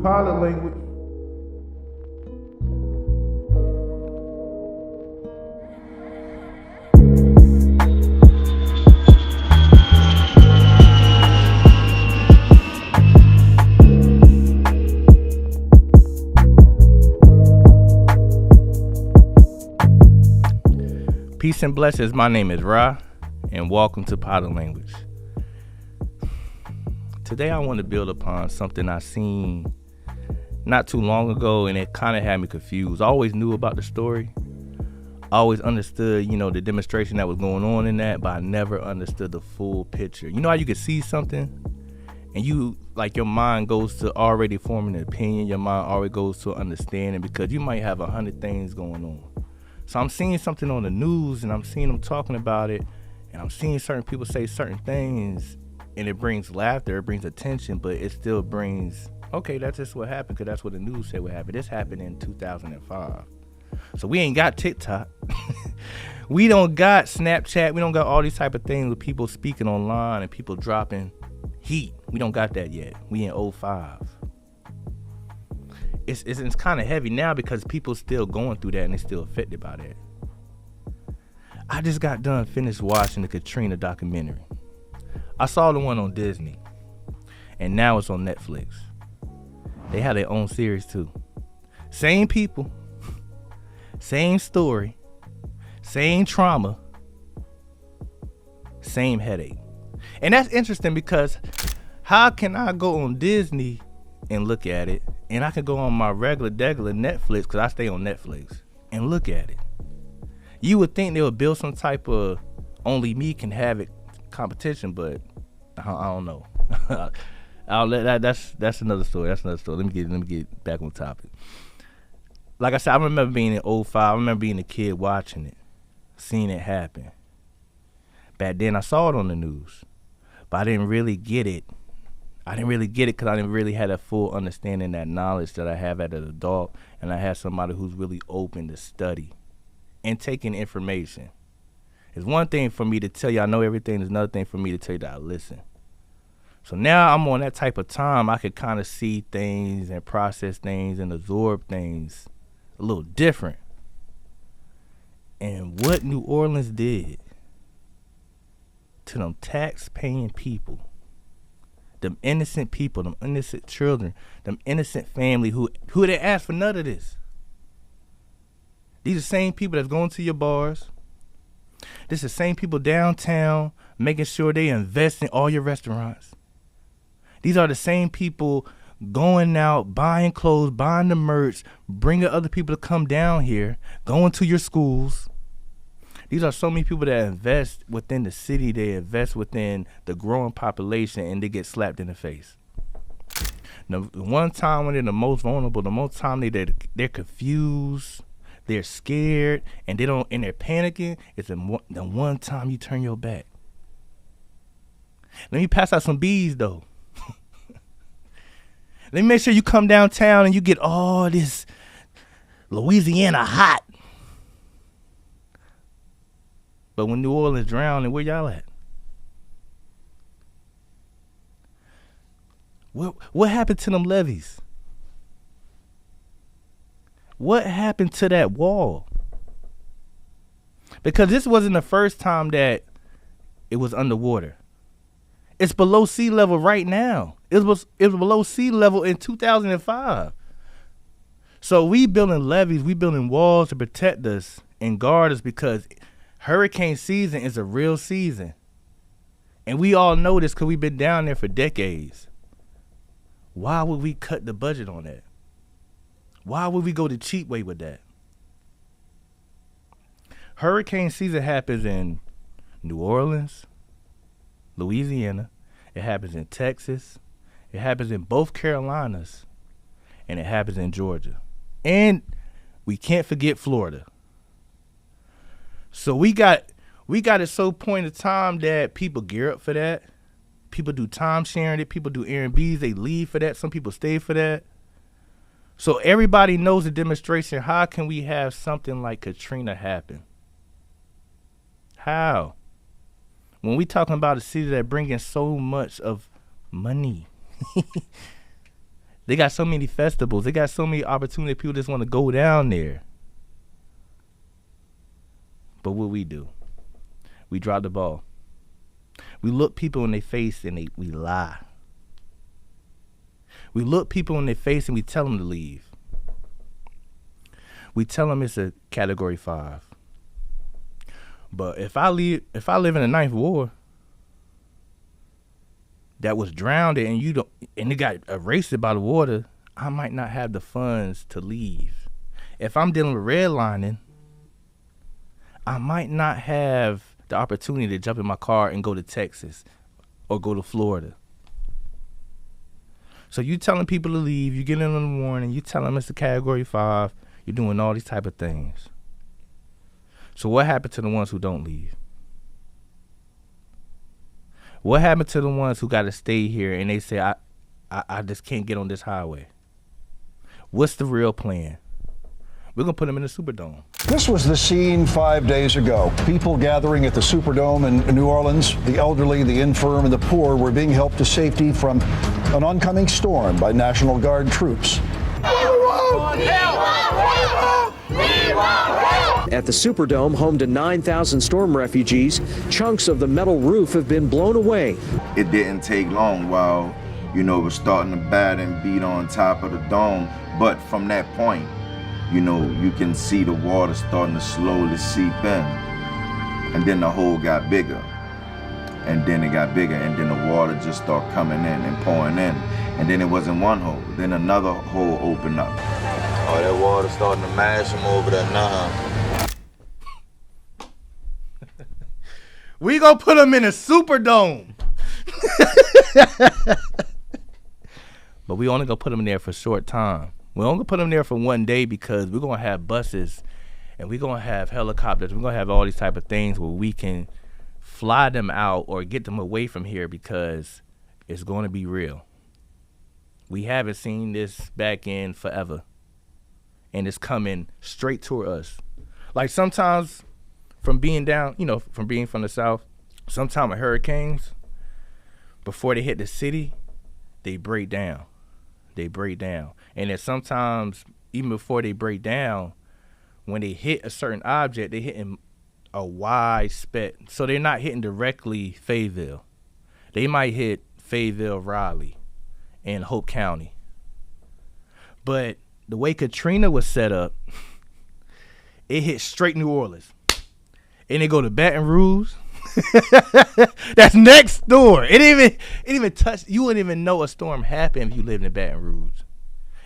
pilot language. Peace and blessings. My name is Ra, and welcome to Pilot Language. Today I want to build upon something I seen not too long ago, and it kind of had me confused. I always knew about the story. I always understood, the demonstration that was going on in that, but I never understood the full picture. You know how you could see something, and your mind goes to already forming an opinion. Your mind already goes to understanding because you might have 100 things going on. So I'm seeing something on the news, and I'm seeing them talking about it, and I'm seeing certain people say certain things, and it brings laughter, it brings attention, but it still brings, okay, that's just what happened, because that's what the news said would happen. This happened in 2005. So we ain't got TikTok. We don't got Snapchat. We don't got all these type of things with people speaking online and people dropping heat. We don't got that yet. We in 05. It's kind of heavy now because people still going through that and they're still affected by that. I just got done finished watching the Katrina documentary. I saw the one on Disney, and now it's on Netflix. They have their own series too. Same people, same story, same trauma, same headache. And that's interesting because how can I go on Disney and look at it, and I can go on my regular Netflix, because I stay on Netflix, and look at it? You would think they would build some type of only me can have it competition, but I don't know. That's another story. Let me get back on topic. Like I said, I remember being in 05. I remember being a kid watching it, seeing it happen. Back then, I saw it on the news, but I didn't really get it. Because I didn't really have that full understanding, that knowledge that I have as an adult, and I had somebody who's really open to study and taking information. It's one thing for me to tell you I know everything. It's another thing for me to tell you that I listen. So now I'm on that type of time. I could kind of see things and process things and absorb things a little different. And what New Orleans did to them tax-paying people, them innocent people, them innocent children, them innocent family who didn't ask for none of this. These are the same people that's going to your bars. This is the same people downtown making sure they invest in all your restaurants. These are the same people going out, buying clothes, buying the merch, bringing other people to come down here, going to your schools. These are so many people that invest within the city. They invest within the growing population, and they get slapped in the face. The one time when they're the most vulnerable, the most time they're confused, they're scared, and they're panicking, it's the one time you turn your back. Let me pass out some bees, though. Let me make sure you come downtown and you get all this Louisiana hot. But when New Orleans drowned, where y'all at? What happened to them levees? What happened to that wall? Because this wasn't the first time that it was underwater. It's below sea level right now. It was below sea level in 2005. So we building levees, we building walls to protect us and guard us, because hurricane season is a real season. And we all know this because we've been down there for decades. Why would we cut the budget on that? Why would we go the cheap way with that? Hurricane season happens in New Orleans, Louisiana. It happens in Texas. It happens in both Carolinas. And it happens in Georgia. And we can't forget Florida. So we got it so point of time that people gear up for that. People do time sharing it. People do Airbnbs. They leave for that. Some people stay for that. So everybody knows the demonstration. How can we have something like Katrina happen? How? When we talking about a city that bring in so much of money, They got so many festivals. They got so many opportunities. People just want to go down there. But what we do, we drop the ball. We look people in their face and we lie. We look people in their face and we tell them to leave. We tell them it's a Category 5. But if I live in the Ninth Ward that was drowned and it got erased by the water, I might not have the funds to leave. If I'm dealing with redlining, I might not have the opportunity to jump in my car and go to Texas or go to Florida. So you telling people to leave, you get in the morning, you tell them it's a Category 5, you're doing all these type of things. So what happened to the ones who don't leave? What happened to the ones who got to stay here and they say, I just can't get on this highway? What's the real plan? We're going to put them in the Superdome. This was the scene 5 days ago. People gathering at the Superdome in New Orleans. The elderly, the infirm, and the poor were being helped to safety from an oncoming storm by National Guard troops. At the Superdome, home to 9,000 storm refugees, chunks of the metal roof have been blown away. It didn't take long while, it was starting to batter and beat on top of the dome. But from that point, you can see the water starting to slowly seep in. And then the hole got bigger. And then it got bigger, and then the water just started coming in and pouring in. And then it wasn't one hole, then another hole opened up. Oh, that water starting to mash them over there now. We gonna put them in a Superdome. But we only gonna put them there for a short time. We're only gonna put them there for one day because we're gonna have buses and we're gonna have helicopters. We're gonna have all these type of things where we can fly them out or get them away from here because it's gonna be real. We haven't seen this back in forever. And it's coming straight toward us. Like sometimes from being down, from being from the South, sometimes with hurricanes, before they hit the city, they break down. They break down. And then sometimes, even before they break down, when they hit a certain object, they hitting a wide spec. So they're not hitting directly Fayetteville. They might hit Fayetteville, Raleigh, and Hope County. But the way Katrina was set up, it hit straight New Orleans. And they go to Baton Rouge. That's next door. It didn't even touch. You wouldn't even know a storm happened if you lived in Baton Rouge.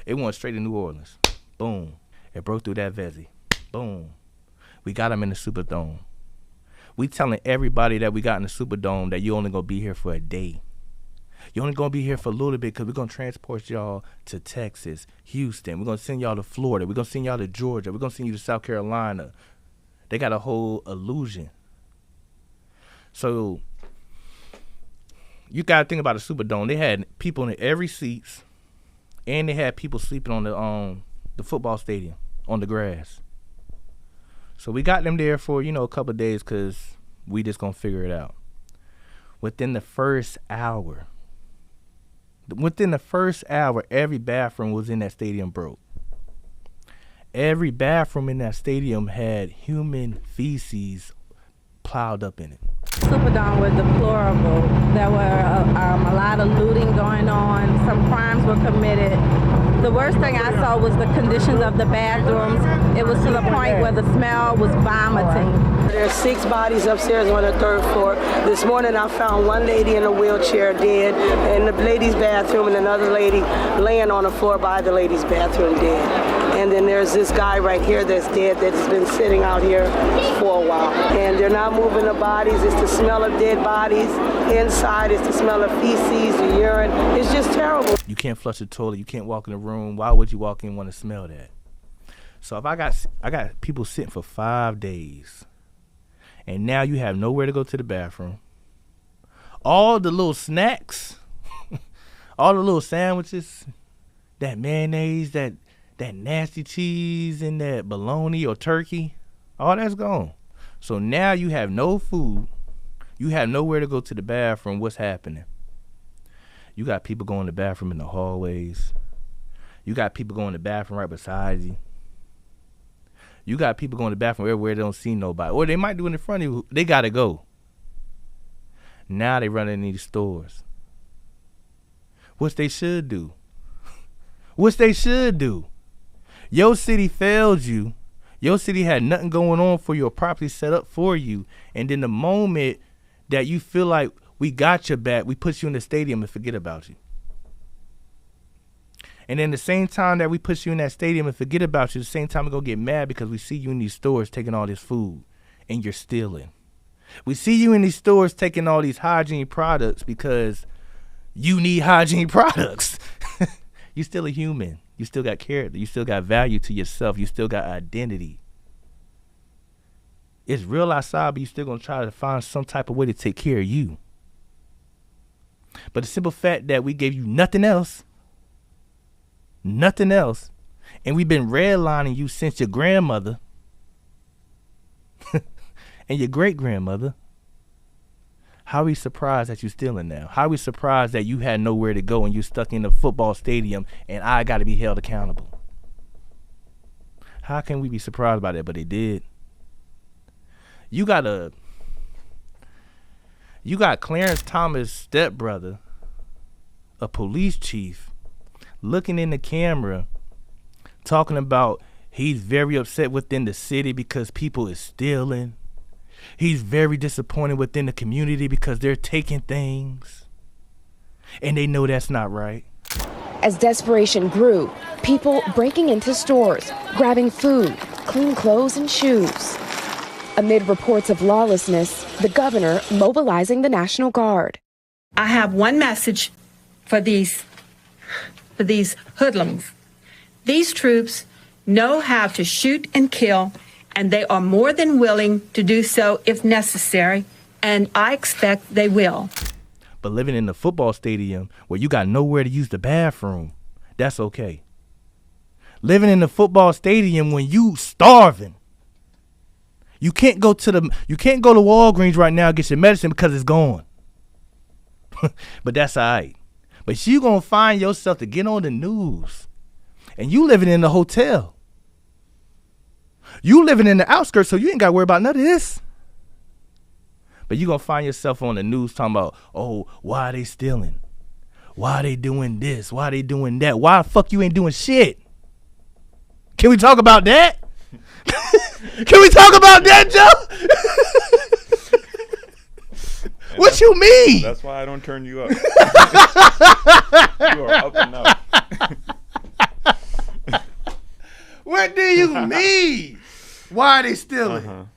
It went straight to New Orleans. Boom. It broke through that Vesey. Boom. We got them in the Superdome. We telling everybody that we got in the Superdome that you only gonna be here for a day. You're only gonna be here for a little bit because we're gonna transport y'all to Texas, Houston. We're gonna send y'all to Florida. We're gonna send y'all to Georgia. We're gonna send you to South Carolina. They got a whole illusion. So you gotta think about the Superdome. They had people in every seats, and they had people sleeping on the football stadium on the grass. So we got them there for a couple of days because we just gonna figure it out. Within the first hour, every bathroom was in that stadium broke. Every bathroom in that stadium had human feces plowed up in it. Superdome was deplorable. There were a lot of looting going on. Some crimes were committed. The worst thing I saw was the conditions of the bathrooms. It was to the point where the smell was vomiting. There's 6 bodies upstairs on the 3rd floor. This morning I found one lady in a wheelchair dead in the ladies' bathroom and another lady laying on the floor by the ladies' bathroom dead. And then there's this guy right here that's dead that's been sitting out here for a while. And they're not moving the bodies. It's the smell of dead bodies. Inside it's the smell of feces, the urine. It's just terrible. You can't flush the toilet. You can't walk in the room. Why would you walk in and want to smell that? So if I got people sitting for 5 days, and now you have nowhere to go to the bathroom. All the little snacks, all the little sandwiches, that mayonnaise, that nasty cheese, and that bologna or turkey, all that's gone. So now you have no food. You have nowhere to go to the bathroom. What's happening? You got people going to the bathroom in the hallways. You got people going to the bathroom right beside you. You got people going to the bathroom everywhere they don't see nobody. Or they might do it in front of you. They got to go. Now they run in these stores. Which they should do. Which they should do. Your city failed you. Your city had nothing going on for you or properly set up for you. And then the moment that you feel like we got your back, we put you in the stadium and forget about you. And then the same time that we put you in that stadium and forget about you, the same time we're going to get mad because we see you in these stores taking all this food and you're stealing. We see you in these stores taking all these hygiene products because you need hygiene products. You're still a human. You still got character. You still got value to yourself. You still got identity. It's real outside, but you're still going to try to find some type of way to take care of you. But the simple fact that we gave you nothing else, and we've been redlining you since your grandmother and your great-grandmother, how are we surprised that you're stealing now? How are we surprised that you had nowhere to go and you stuck in the football stadium and I got to be held accountable? How can we be surprised by that? But they did. You got Clarence Thomas' stepbrother, a police chief, looking in the camera, talking about he's very upset within the city because people is stealing. He's very disappointed within the community because they're taking things. And they know that's not right. As desperation grew, people breaking into stores, grabbing food, clean clothes and shoes. Amid reports of lawlessness, the governor mobilizing the National Guard. I have one message for these hoodlums. These troops know how to shoot and kill, and they are more than willing to do so if necessary, and I expect they will. But living in the football stadium where you got nowhere to use the bathroom, that's okay. Living in the football stadium when you starving. You can't go to Walgreens right now and get your medicine because it's gone. But that's all right. But you gonna find yourself to get on the news. And you living in the hotel. You living in the outskirts, so you ain't got to worry about none of this. But you going to find yourself on the news talking about, oh, why are they stealing? Why are they doing this? Why are they doing that? Why the fuck you ain't doing shit? Can we talk about that? Can we talk about that, Joe? What you mean? That's why I don't turn you up. You are up and up. What do you mean? Why are they stealing?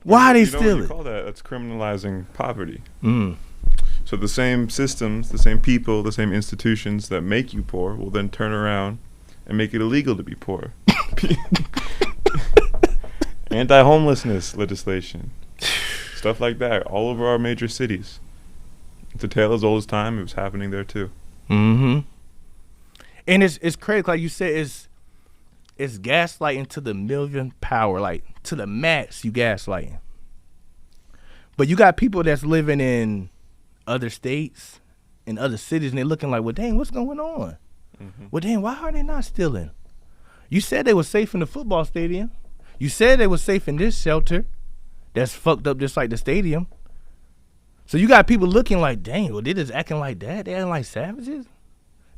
Why are they stealing? You call that? That's criminalizing poverty. So the same systems, the same people, the same institutions that make you poor will then turn around and make it illegal to be poor. Anti-homelessness legislation. Stuff like that all over our major cities. It's a tale as old as time. It was happening there too. Mm-hmm. And it's crazy, like you said, it's gaslighting to the millionth power, like to the max you gaslighting. But you got people that's living in other states, in other cities, and they're looking like, well, dang, what's going on? Mm-hmm. Well, dang, why are they not stealing? You said they were safe in the football stadium. You said they were safe in this shelter that's fucked up just like the stadium. So you got people looking like, dang, well, they just acting like that? They acting like savages?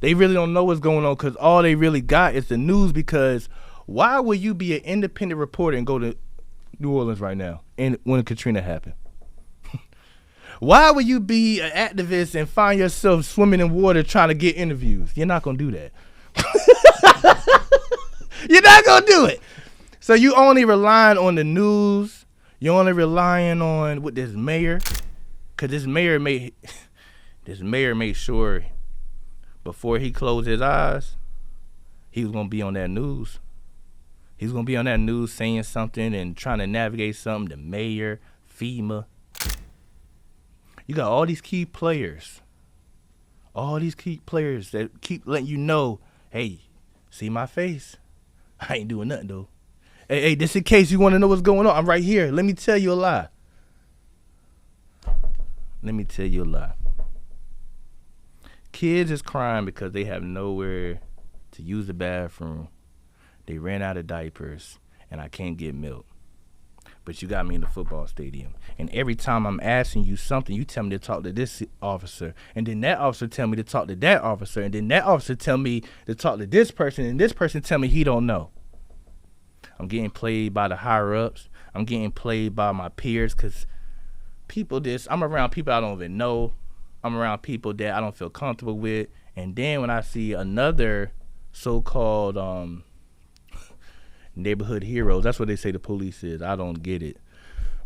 They really don't know what's going on because all they really got is the news. Because why would you be an independent reporter and go to New Orleans right now and when Katrina happened? Why would you be an activist and find yourself swimming in water trying to get interviews? You're not going to do that. You're not going to do it. So you only relying on the news. You're only relying on what this mayor, because this mayor made sure before he closed his eyes, he was going to be on that news. He was going to be on that news saying something and trying to navigate something. The mayor, FEMA. You got all these key players. All these key players that keep letting you know, hey, see my face? I ain't doing nothing, though. Hey, just in case you want to know what's going on, I'm right here. Let me tell you a lie. Kids is crying because they have nowhere to use the bathroom. They ran out of diapers, and I can't get milk. But you got me in the football stadium. And every time I'm asking you something, you tell me to talk to this officer. And then that officer tell me to talk to that officer. And then that officer tell me to talk to this person. And this person tell me he don't know. I'm getting played by the higher-ups. I'm getting played by my peers because I'm around people I don't even know. I'm around people that I don't feel comfortable with. And then when I see another so-called neighborhood heroes, that's what they say the police is. I don't get it.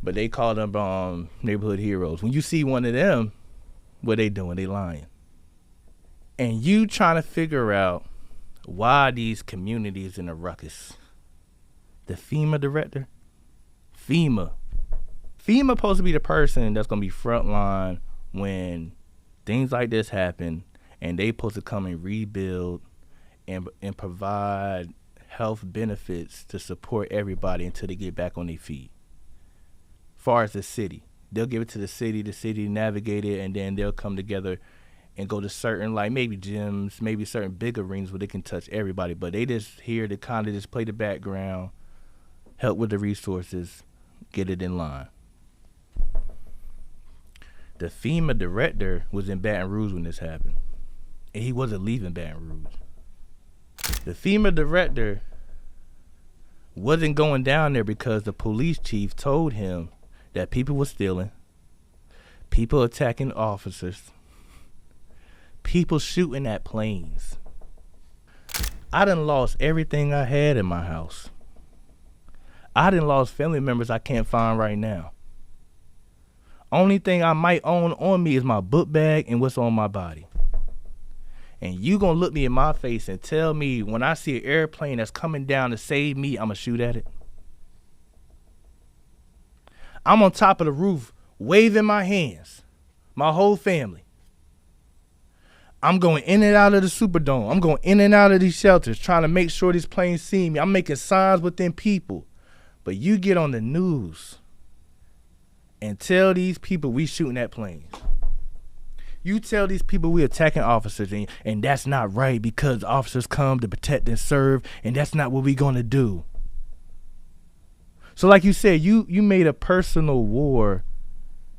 But they call them neighborhood heroes. When you see one of them, what they doing? They lying. And you trying to figure out why these communities in a ruckus. The FEMA director? FEMA supposed to be the person that's going to be frontline when things like this happen, and they supposed to come and rebuild and provide health benefits to support everybody until they get back on their feet. Far as the city, they'll give it to the city navigate it, and then they'll come together and go to certain, like maybe gyms, maybe certain big arenas where they can touch everybody. But they just here to kind of just play the background, help with the resources, get it in line. The FEMA director was in Baton Rouge when this happened, and he wasn't leaving Baton Rouge. The FEMA director wasn't going down there because the police chief told him that people were stealing, people attacking officers, people shooting at planes. I done lost everything I had in my house. I done lost family members I can't find right now. Only thing I might own on me is my book bag and what's on my body. And you gonna look me in my face and tell me when I see an airplane that's coming down to save me, I'ma shoot at it? I'm on top of the roof waving my hands, my whole family. I'm going in and out of the Superdome. I'm going in and out of these shelters trying to make sure these planes see me. I'm making signs within people. But you get on the news and tell these people we shooting at planes. You tell these people we attacking officers, and that's not right because officers come to protect and serve, and that's not what we gonna do. So like you said, you made a personal war,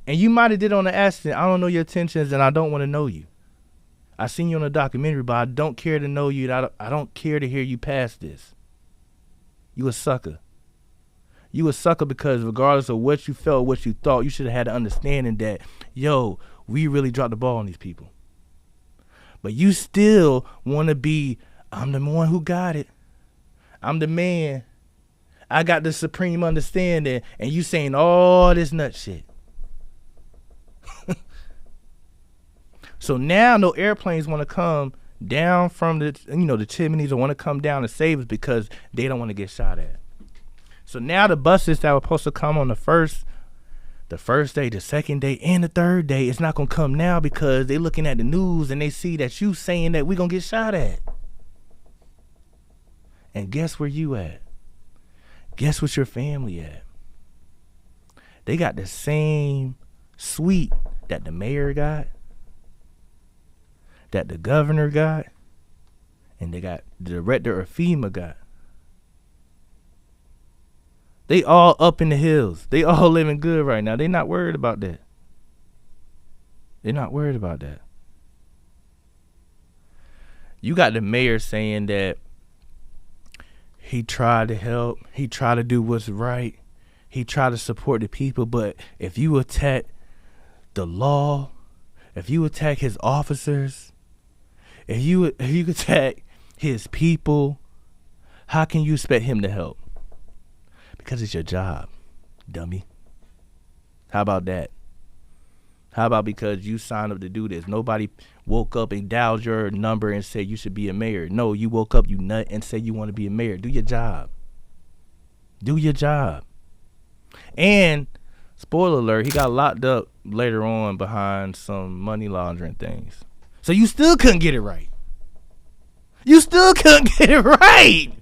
and you might have did it on an accident. I don't know your intentions, and I don't want to know you. I seen you on a documentary, but I don't care to know you. I don't care to hear you past this. You a sucker. You a sucker because regardless of what you felt, what you thought, you should have had an understanding that, yo, we really dropped the ball on these people. But you still want to be, I'm the one who got it. I'm the man. I got the supreme understanding, and you saying all this nut shit. So now no airplanes want to come down from the chimneys or want to come down and save us because they don't want to get shot at. So now the buses that were supposed to come on the first day, the second day, and the third day, it's not going to come now because they looking at the news and they see that you saying that we going to get shot at. And guess where you at? Guess what your family at? They got the same suite that the mayor got, that the governor got, and they got the director of FEMA got. They all up in the hills. They all living good right now. They not worried about that. They're not worried about that. You got the mayor saying that he tried to help. He tried to do what's right. He tried to support the people. But if you attack the law, if you attack his officers, if you attack his people, how can you expect him to help? Because it's your job, dummy. How about that? How about because you signed up to do this? Nobody woke up and dialed your number and said you should be a mayor. No, you woke up, you nut, and said you want to be a mayor. Do your job. Do your job. And, spoiler alert, he got locked up later on behind some money laundering things. So you still couldn't get it right. You still couldn't get it right.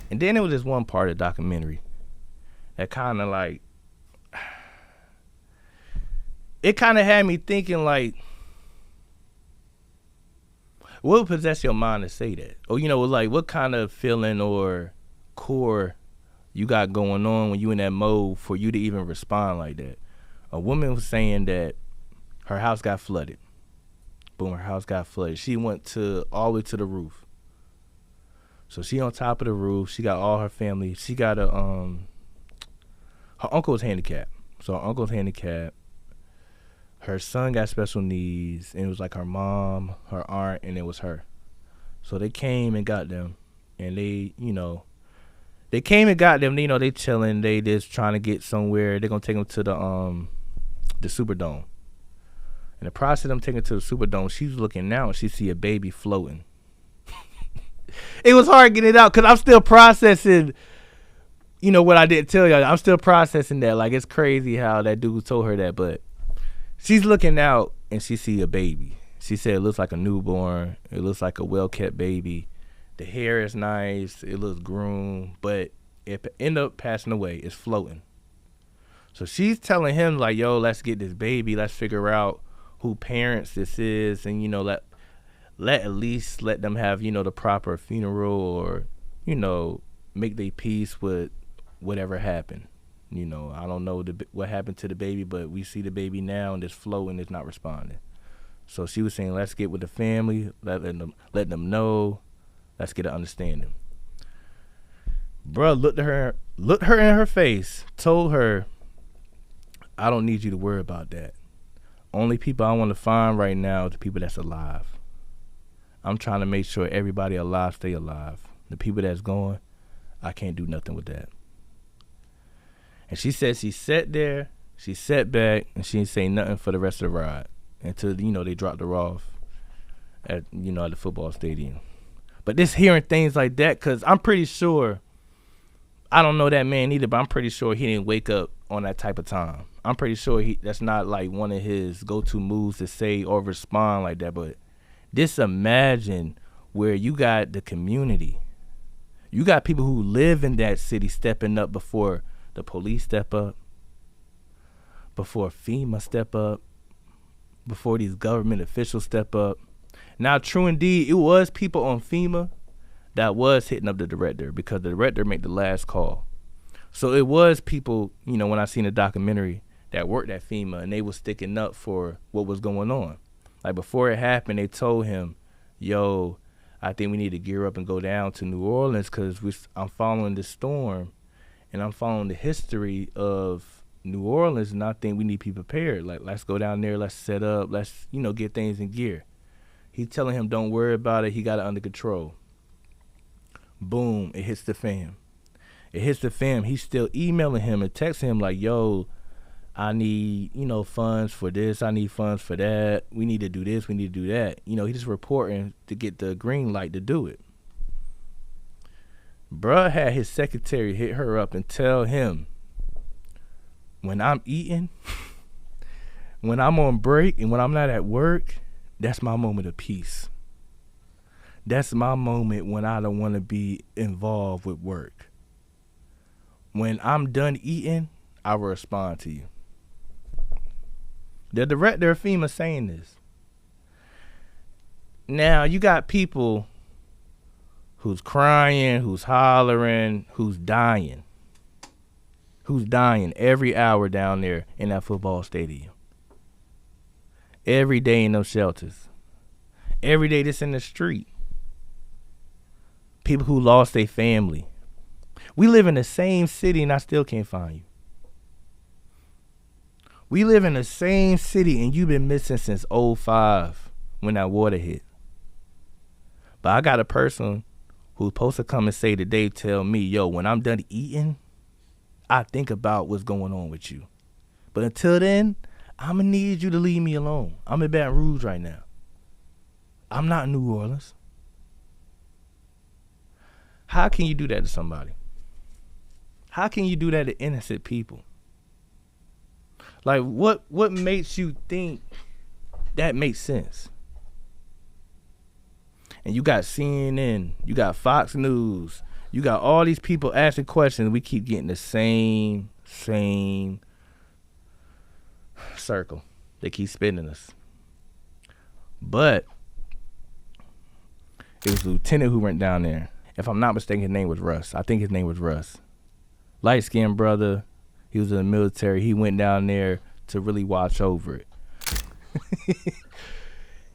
And then there was this one part of the documentary that kind of like, it kind of had me thinking like, What would possess your mind to say that? Or, like, what kind of feeling or core you got going on when you in that mode for you to even respond like that? A woman was saying that her house got flooded. Boom, her house got flooded. She went all the way to the roof. So she on top of the roof. She got all her family. She got her uncle was handicapped. So her uncle's handicapped. Her son got special needs, and it was like her mom, her aunt, and it was her. So they came and got them, and they came and got them. They chilling. They just trying to get somewhere. They're gonna take them to the Superdome. In the process of them taking to the Superdome, she's looking out and she see a baby floating. It was hard getting it out because I'm still processing, what I didn't tell y'all. I'm still processing that. Like, it's crazy how that dude told her that, but she's looking out and she see a baby. She said it looks like a newborn. It looks like a well-kept baby. The hair is nice. It looks groomed, but it ended up passing away. It's floating. So she's telling him, like, yo, let's get this baby. Let's figure out who parents this is, and, let them have, the proper funeral, or, make their peace with whatever happened. I don't know what happened to the baby, but we see the baby now, and it's floating, it's not responding. So she was saying, let's get with the family, let them know, let's get an understanding. Bruh looked her in her face, told her, I don't need you to worry about that. Only people I want to find right now are the people that's alive. I'm trying to make sure everybody alive stay alive. The people that's gone, I can't do nothing with that. And she said she sat there, she sat back, and she didn't say nothing for the rest of the ride until, they dropped her off at the football stadium. But just hearing things like that, because I'm pretty sure, I don't know that man either, but I'm pretty sure he didn't wake up on that type of time. I'm pretty sure that's not like one of his go-to moves to say or respond like that. But just imagine where you got the community. You got people who live in that city stepping up before the police step up, before FEMA step up, before these government officials step up. Now, true indeed, it was people on FEMA that was hitting up the director, because the director made the last call. So it was people, when I seen the documentary, that worked at FEMA, and they was sticking up for what was going on. Like, before it happened, they told him, yo, I think we need to gear up and go down to New Orleans, because I'm following this storm, and I'm following the history of New Orleans, and I think we need to be prepared. Like, let's go down there, let's set up, let's, get things in gear. He's telling him, don't worry about it, he got it under control. Boom, it hits the fam. He's still emailing him and texting him like, yo, I need, funds for this. I need funds for that. We need to do this. We need to do that. He's just reporting to get the green light to do it. Bruh had his secretary hit her up and tell him, when I'm eating, when I'm on break, and when I'm not at work, that's my moment of peace. That's my moment when I don't want to be involved with work. When I'm done eating, I will respond to you. The director of FEMA saying this. Now, you got people who's crying, who's hollering, who's dying every hour down there in that football stadium. Every day in those shelters. Every day that's in the street. People who lost their family. We live in the same city and I still can't find you. We live in the same city and you've been missing since 2005 when that water hit. But I got a person who's supposed to come and say today, tell me, yo, when I'm done eating, I think about what's going on with you. But until then, I'm going to need you to leave me alone. I'm in Baton Rouge right now. I'm not in New Orleans. How can you do that to somebody? How can you do that to innocent people? Like, what makes you think that makes sense? And you got CNN, you got Fox News, you got all these people asking questions. We keep getting the same circle. They keep spinning us. But It was a lieutenant who went down there. If I'm not mistaken, his name was Russ. I think his name was Russ. Light-skinned brother. He was in the military. He went down there to really watch over it.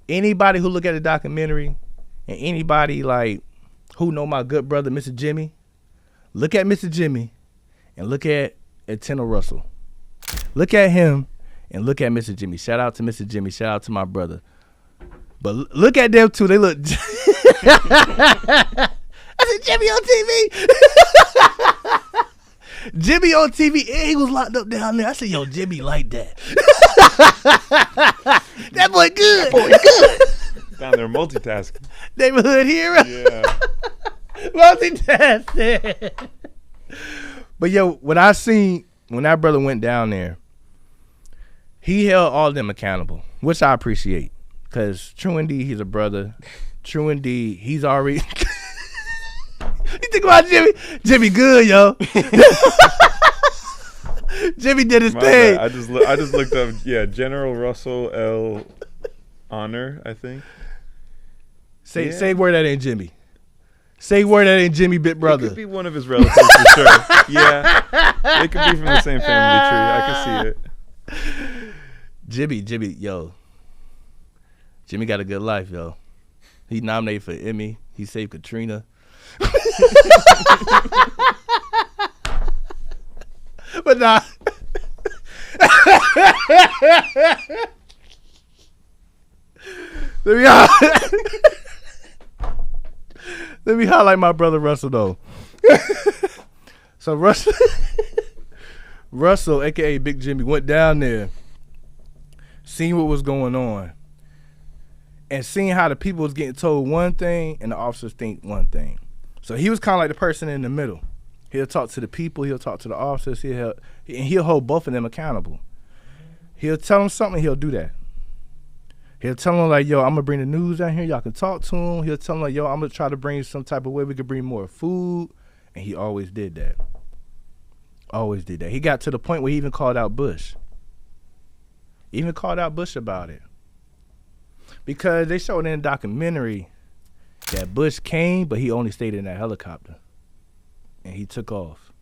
Anybody who look at the documentary and anybody like who know my good brother, Mr. Jimmy, look at Mr. Jimmy and look at Lieutenant Russell. Look at him and look at Mr. Jimmy. Shout out to Mr. Jimmy. Shout out to my brother. But look at them two. They look. I said Jimmy on TV. Jimmy on TV, and he was locked up down there. I said, yo, Jimmy like that. That boy good. That boy good. Down there multitasking. Neighborhood hero. Yeah. Multitasking. But yo, when that brother went down there, he held all of them accountable, which I appreciate. Because true indeed, he's a brother. True indeed, he's already... You think about Jimmy? Jimmy good, yo. Jimmy did his thing. I just looked up, General Russell L. Honor, I think. Say word that ain't Jimmy. Say word that ain't Jimmy, big brother. It could be one of his relatives for sure. Yeah. It could be from the same family tree. I can see it. Jimmy, yo. Jimmy got a good life, yo. He nominated for Emmy. He saved Katrina. But nah. Let me highlight my brother Russell though. So Russell, aka Big Jimmy, went down there, seen what was going on, and seeing how the people was getting told one thing and the officers think one thing. So he was kind of like the person in the middle. He'll talk to the people, he'll talk to the officers, he'll hold both of them accountable. He'll tell them something, he'll do that. He'll tell them like, yo, I'm gonna bring the news down here, y'all can talk to him. He'll tell them like, yo, I'm gonna try to bring some type of way we could bring more food. And he always did that. Always did that. He got to the point where he even called out Bush. Even called out Bush about it. Because they showed in the documentary that Bush came, but he only stayed in that helicopter. And he took off.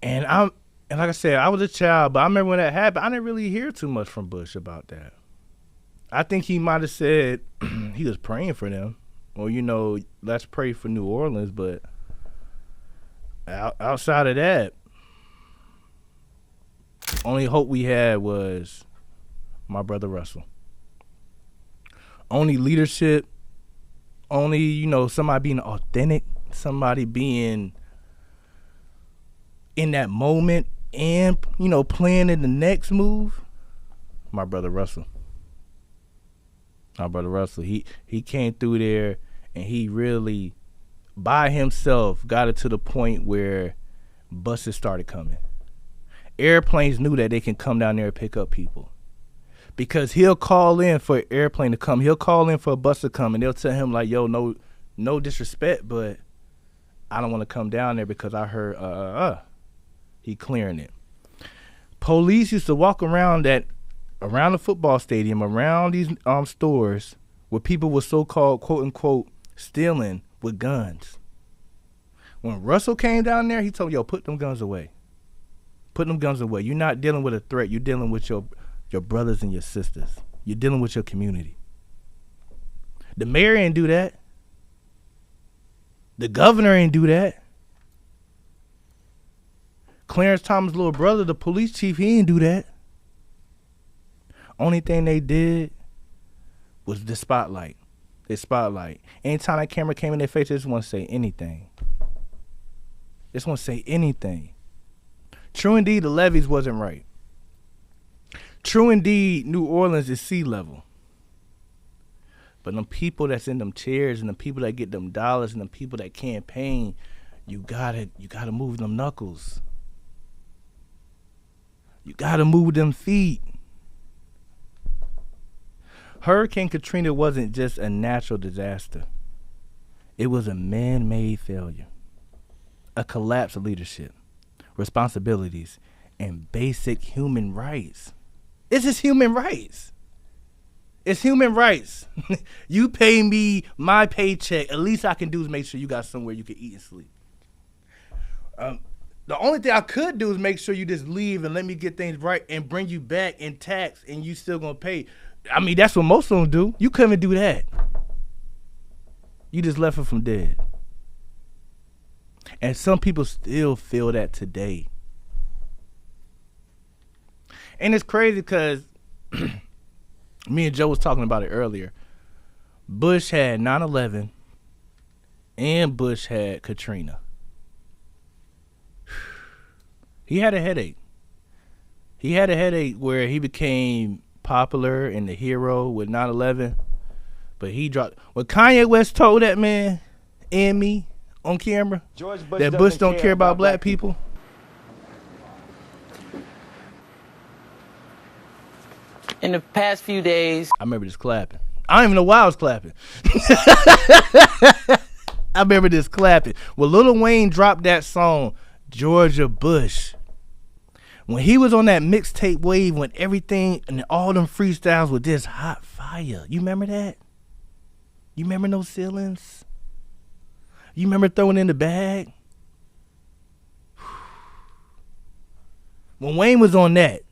And like I said, I was a child, but I remember when that happened, I didn't really hear too much from Bush about that. I think he might have said he was praying for them. Or, let's pray for New Orleans, but outside of that, only hope we had was my brother Russell. Only leadership, only, somebody being authentic, somebody being in that moment and, planning the next move, my brother Russell. My brother Russell, he came through there and he really, by himself, got it to the point where buses started coming. Airplanes knew that they can come down there and pick up people. Because he'll call in for an airplane to come. He'll call in for a bus to come, and they'll tell him like, yo, no disrespect, but I don't want to come down there because I heard he clearing it. Police used to walk around the football stadium, around these stores where people were so-called, quote-unquote, stealing with guns. When Russell came down there, he told, yo, put them guns away. Put them guns away. You're not dealing with a threat. You're dealing with your brothers and your sisters. You're dealing with your community. The mayor ain't do that. The governor ain't do that. Clarence Thomas' little brother, the police chief, he ain't do that. Only thing they did was the spotlight. The spotlight. Anytime that camera came in their face, they just want to say anything. They just want to say anything. True indeed, the levees wasn't right. True indeed, New Orleans is sea level. But them people that's in them chairs and the people that get them dollars and the people that campaign, you gotta move them knuckles. You gotta move them feet. Hurricane Katrina wasn't just a natural disaster. It was a man-made failure. A collapse of leadership, responsibilities, and basic human rights. This is human rights. It's human rights. You pay me my paycheck. At least I can do is make sure you got somewhere you can eat and sleep. The only thing I could do is make sure you just leave and let me get things right and bring you back in tax and you still gonna pay. I mean, that's what most of them do. You couldn't do that. You just left it from dead. And some people still feel that today. And it's crazy because me and Joe was talking about it earlier. Bush had 9/11 and Bush had Katrina. He had a headache. He had a headache where he became popular and the hero with 9/11. But he dropped. When Kanye West told that man and me on camera that Bush don't care about black people. In the past few days, I remember just clapping. I don't even know why I was clapping. I remember just clapping. When Lil Wayne dropped that song, Georgia Bush, when he was on that mixtape wave, when everything and all them freestyles were just hot fire. You remember that? You remember No Ceilings? You remember Throwing in the Bag? When Wayne was on that,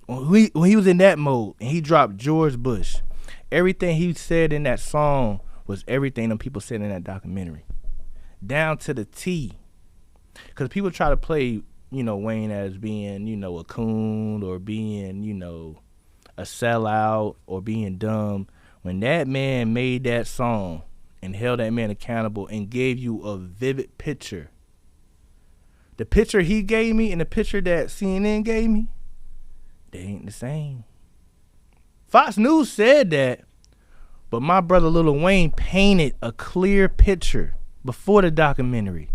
when he was in that mode and he dropped George Bush, everything he said in that song was everything them people said in that documentary. Down to the T. Because people try to play, Wayne as being, a coon or being, a sellout or being dumb. When that man made that song and held that man accountable and gave you a vivid picture, the picture he gave me and the picture that CNN gave me, they ain't the same. Fox News said that, but my brother Lil Wayne painted a clear picture before the documentary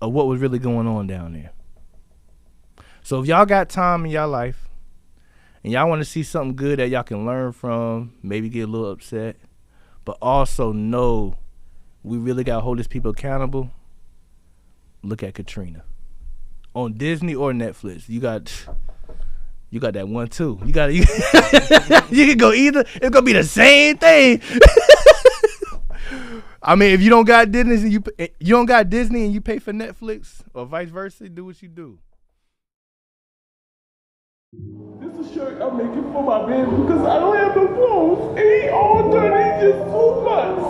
of what was really going on down there. So if y'all got time in y'all life and y'all want to see something good that y'all can learn from, maybe get a little upset, but also know we really got to hold these people accountable, look at Katrina. On Disney or Netflix, you got that one too. You can go either. It's gonna be the same thing. I mean, if you don't got Disney and you pay for Netflix or vice versa, do what you do. This is a shirt I'm making for my baby because I don't have no clothes. And he all dirty, just 2 months.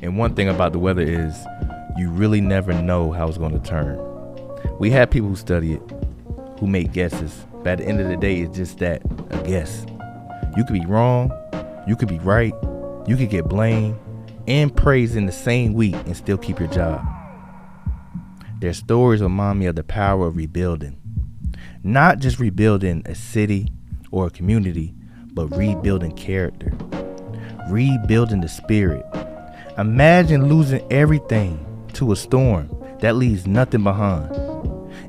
And one thing about the weather is you really never know how it's going to turn. We have people who study it, who make guesses. But at the end of the day, it's just that, a guess. You could be wrong, you could be right, you could get blamed and praised in the same week and still keep your job. Their stories remind me of the power of rebuilding. Not just rebuilding a city or a community, but rebuilding character. Rebuilding the spirit. Imagine losing everything to a storm that leaves nothing behind.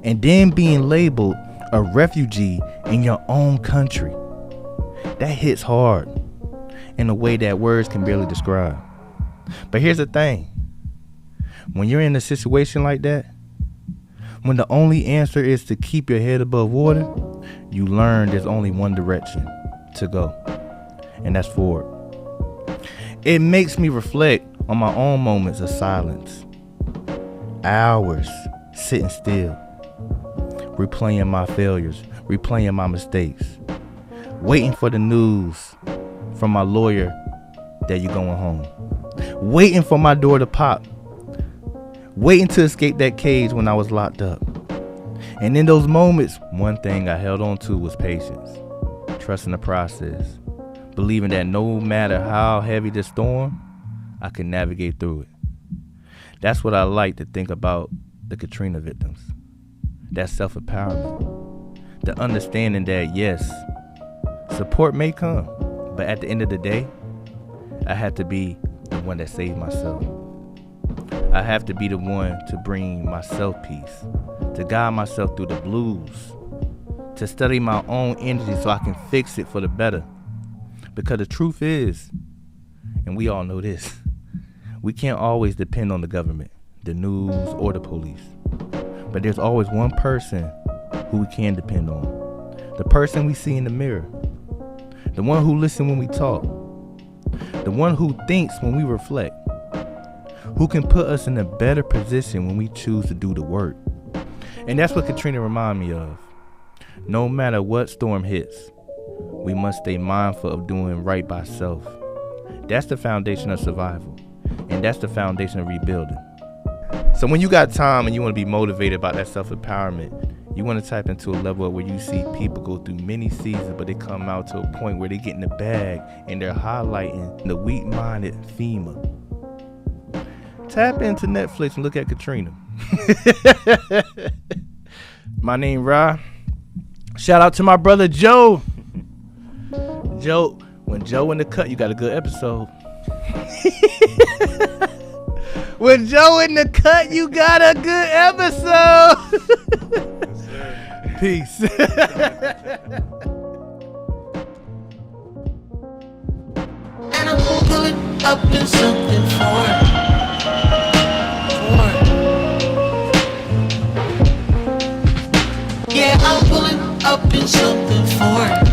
And then being labeled a refugee in your own country. That hits hard in a way that words can barely describe. But here's the thing. When you're in a situation like that, when the only answer is to keep your head above water, you learn there's only one direction to go, and that's forward. It makes me reflect on my own moments of silence. Hours sitting still, replaying my failures, replaying my mistakes, waiting for the news from my lawyer that you're going home, waiting for my door to pop, waiting to escape that cage when I was locked up. And in those moments, one thing I held on to was patience, trusting the process, believing that no matter how heavy the storm, I could navigate through it. That's what I like to think about the Katrina victims. That self-empowerment. The understanding that, yes, support may come, but at the end of the day, I have to be the one that saved myself. I have to be the one to bring myself peace, to guide myself through the blues, to study my own energy so I can fix it for the better. Because the truth is, and we all know this, we can't always depend on the government, the news, or the police. But there's always one person who we can depend on. The person we see in the mirror. The one who listens when we talk. The one who thinks when we reflect. Who can put us in a better position when we choose to do the work. And that's what Katrina reminded me of. No matter what storm hits, we must stay mindful of doing right by self. That's the foundation of survival. And that's the foundation of rebuilding. So when you got time and you want to be motivated about that self-empowerment, you want to type into a level where you see people go through many seasons, but they come out to a point where they get in the bag and they're highlighting the weak-minded FEMA. Tap into Netflix and look at Katrina. My name Ra. Shout out to my brother Joe. Joe, when Joe in the cut, you got a good episode. When Joe in the cut, you got a good episode. Peace. And I'm gonna pull it up in something for it. Yeah, I'm pulling up in something for it.